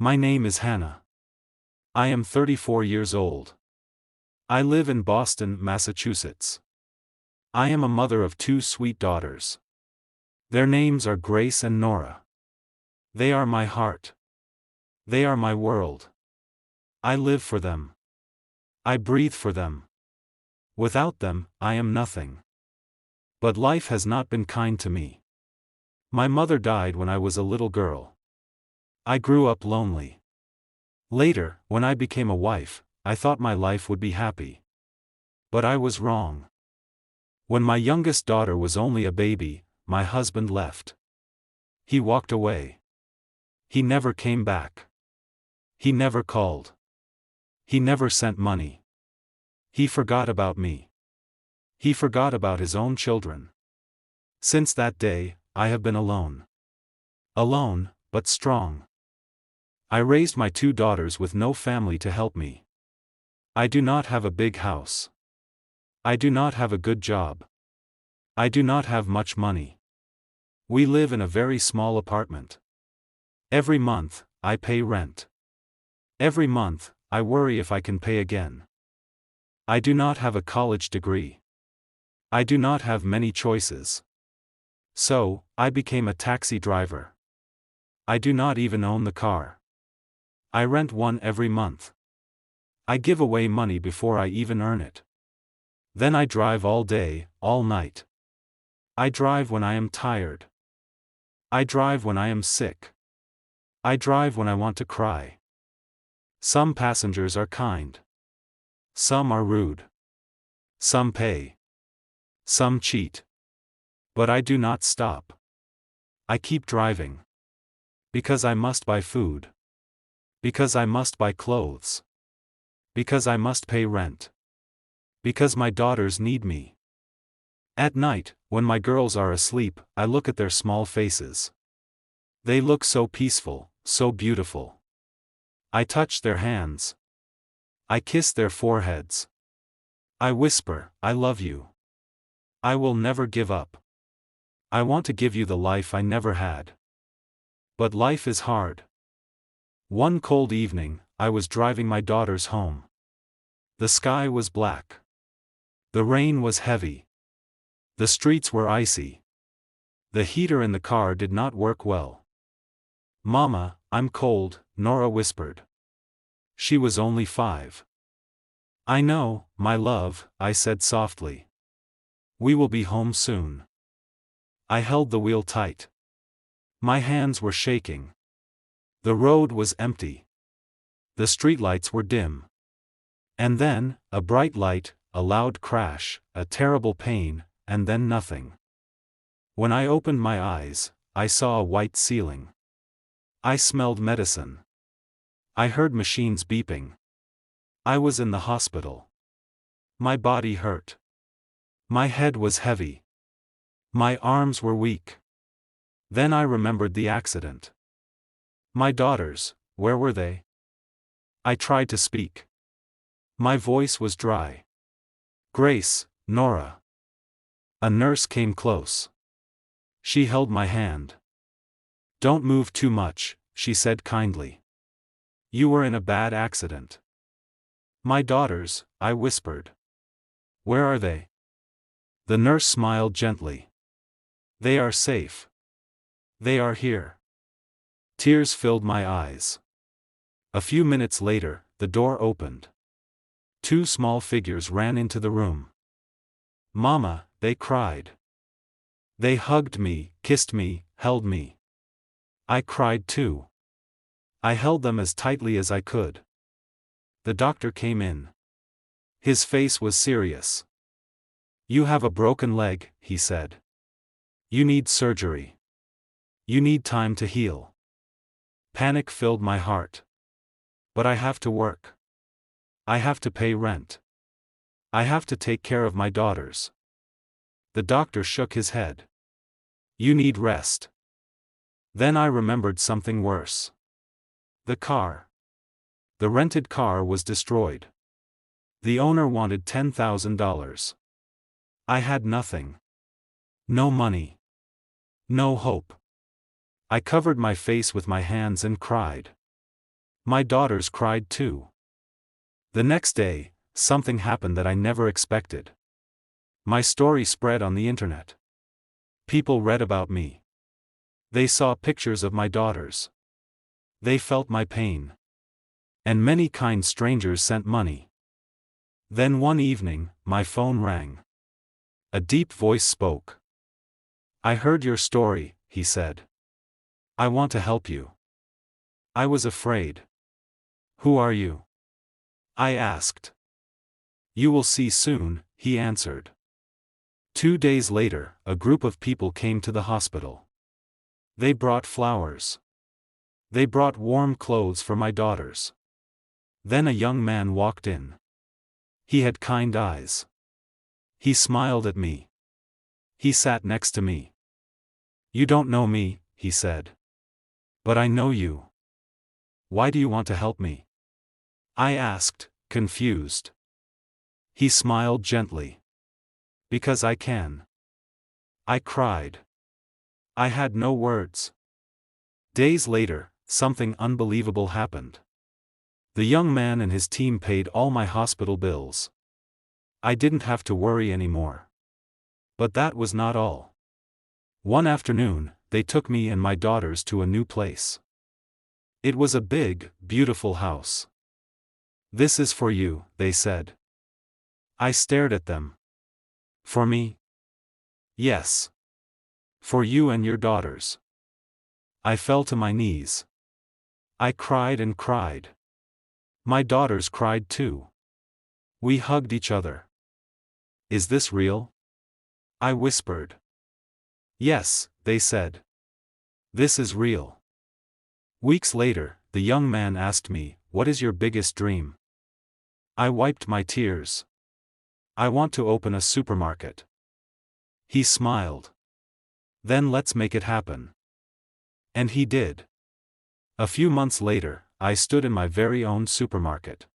My name is Hannah. I am 34 years old. I live in Boston, Massachusetts. I am a mother of two sweet daughters. Their names are Grace and Nora. They are my heart. They are my world. I live for them. I breathe for them. Without them, I am nothing. But life has not been kind to me. My mother died when I was a little girl. I grew up lonely. Later, when I became a wife, I thought my life would be happy. But I was wrong. When my youngest daughter was only a baby, my husband left. He walked away. He never came back. He never called. He never sent money. He forgot about me. He forgot about his own children. Since that day, I have been alone. Alone, but strong. I raised my two daughters with no family to help me. I do not have a big house. I do not have a good job. I do not have much money. We live in a very small apartment. Every month, I pay rent. Every month, I worry if I can pay again. I do not have a college degree. I do not have many choices. So, I became a taxi driver. I do not even own the car. I rent one every month. I give away money before I even earn it. Then I drive all day, all night. I drive when I am tired. I drive when I am sick. I drive when I want to cry. Some passengers are kind. Some are rude. Some pay. Some cheat. But I do not stop. I keep driving. Because I must buy food. Because I must buy clothes. Because I must pay rent. Because my daughters need me. At night, when my girls are asleep, I look at their small faces. They look so peaceful, so beautiful. I touch their hands. I kiss their foreheads. I whisper, I love you. I will never give up. I want to give you the life I never had. But life is hard. One cold evening, I was driving my daughters home. The sky was black. The rain was heavy. The streets were icy. The heater in the car did not work well. "Mama, I'm cold," Nora whispered. She was only 5. "I know, my love," I said softly. "We will be home soon." I held the wheel tight. My hands were shaking. The road was empty. The streetlights were dim. And then, a bright light, a loud crash, a terrible pain, and then nothing. When I opened my eyes, I saw a white ceiling. I smelled medicine. I heard machines beeping. I was in the hospital. My body hurt. My head was heavy. My arms were weak. Then I remembered the accident. My daughters, where were they? I tried to speak. My voice was dry. "Grace, Nora." A nurse came close. She held my hand. "Don't move too much," she said kindly. "You were in a bad accident." "My daughters," I whispered. "Where are they?" The nurse smiled gently. "They are safe. They are here." Tears filled my eyes. A few minutes later, the door opened. 2 small figures ran into the room. "Mama," they cried. They hugged me, kissed me, held me. I cried too. I held them as tightly as I could. The doctor came in. His face was serious. "You have a broken leg," he said. "You need surgery. You need time to heal." Panic filled my heart. But I have to work. I have to pay rent. I have to take care of my daughters. The doctor shook his head. "You need rest." Then I remembered something worse. The car. The rented car was destroyed. The owner wanted $10,000. I had nothing. No money. No hope. I covered my face with my hands and cried. My daughters cried too. The next day, something happened that I never expected. My story spread on the internet. People read about me. They saw pictures of my daughters. They felt my pain. And many kind strangers sent money. Then one evening, my phone rang. A deep voice spoke. "I heard your story," he said. "I want to help you." I was afraid. "Who are you?" I asked. "You will see soon," he answered. 2 days later, a group of people came to the hospital. They brought flowers. They brought warm clothes for my daughters. Then a young man walked in. He had kind eyes. He smiled at me. He sat next to me. "You don't know me," he said. "But I know you. Why do you want to help me?" I asked, confused. He smiled gently. "Because I can." I cried. I had no words. Days later, something unbelievable happened. The young man and his team paid all my hospital bills. I didn't have to worry anymore. But that was not all. One afternoon, they took me and my daughters to a new place. It was a big, beautiful house. "This is for you," they said. I stared at them. "For me?" "Yes. For you and your daughters." I fell to my knees. I cried and cried. My daughters cried too. We hugged each other. "Is this real?" I whispered. "Yes," they said. "This is real." Weeks later, the young man asked me, "What is your biggest dream?" I wiped my tears. "I want to open a supermarket." He smiled. "Then let's make it happen." And he did. A few months later, I stood in my very own supermarket.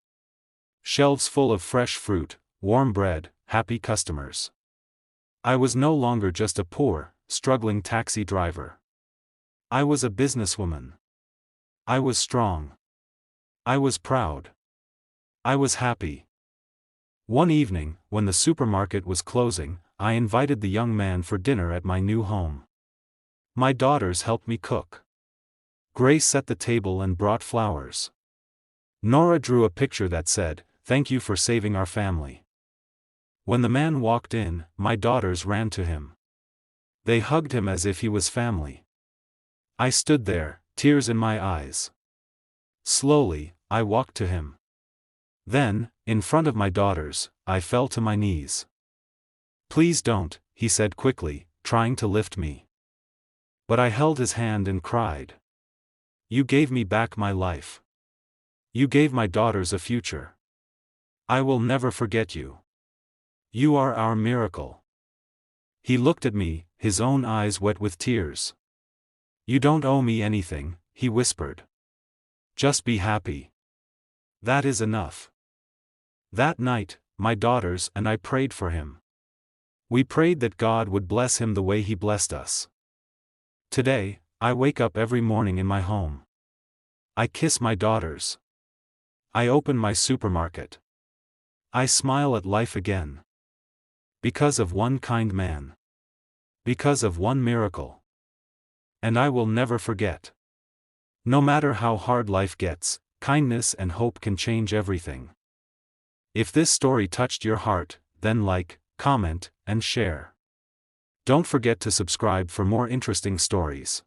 Shelves full of fresh fruit, warm bread, happy customers. I was no longer just a poor, struggling taxi driver. I was a businesswoman. I was strong. I was proud. I was happy. One evening, when the supermarket was closing, I invited the young man for dinner at my new home. My daughters helped me cook. Grace set the table and brought flowers. Nora drew a picture that said, "Thank you for saving our family." When the man walked in, my daughters ran to him. They hugged him as if he was family. I stood there, tears in my eyes. Slowly, I walked to him. Then, in front of my daughters, I fell to my knees. "Please don't," he said quickly, trying to lift me. But I held his hand and cried. "You gave me back my life. You gave my daughters a future. I will never forget you. You are our miracle." He looked at me, his own eyes wet with tears. "You don't owe me anything," he whispered. "Just be happy. That is enough." That night, my daughters and I prayed for him. We prayed that God would bless him the way he blessed us. Today, I wake up every morning in my home. I kiss my daughters. I open my supermarket. I smile at life again. Because of one kind man. Because of one miracle. And I will never forget. No matter how hard life gets, kindness and hope can change everything. If this story touched your heart, then like, comment, and share. Don't forget to subscribe for more interesting stories.